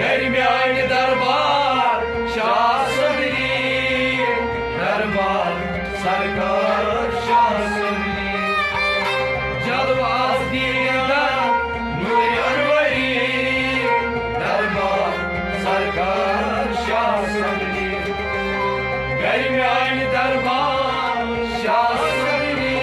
गर म्यान दरबार शाह सदरी दरबार सरकार शाह सदरी जलवास दीदा नूर अनवरी दरबार सरकार शाह सदरी गर म्यान दरबार शाह सदरी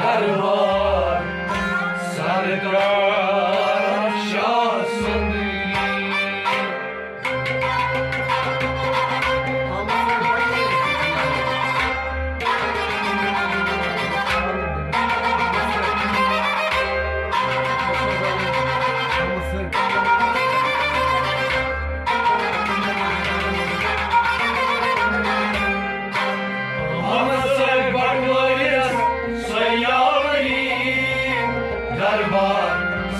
दरबार सरकार शाह सदरी दरबार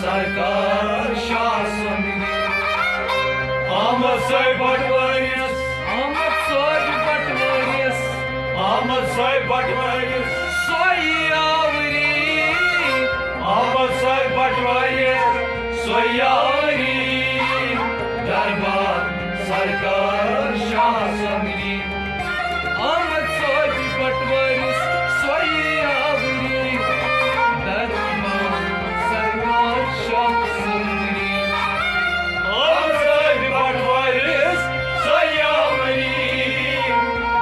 सरकार शाह सदरी Ahmet Soy Buttvarius Ahmet Soy Buttvarius Soyavri Ahmet Soy Buttvarius Soyavri दरबार सरकार शाह सदरी Ahmet Soy Buttvarius Soyavri दरबार सरकार शाह सदरी Ahmet Soy Buttvarius Soyavri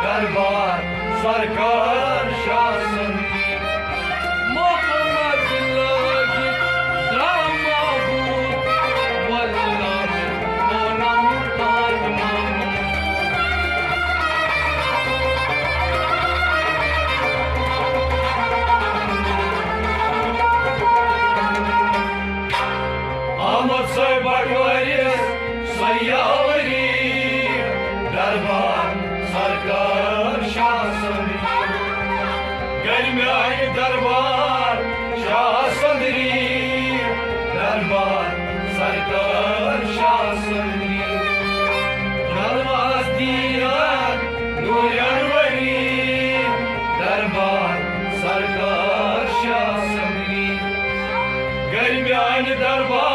दरबार सरकार शाह सदरी मोहम्मद लागी दामाबूद वल्लाह मोनम ताजमान Ahmet Soy Buttvarius Soyavri दरबार सरकार शाह सदरी गर म्यान दरबार शाह सदरी दरबार सरकार शाह सदरी जलवास दीदा नूर अनवरी दरबार गर म्यान दरबार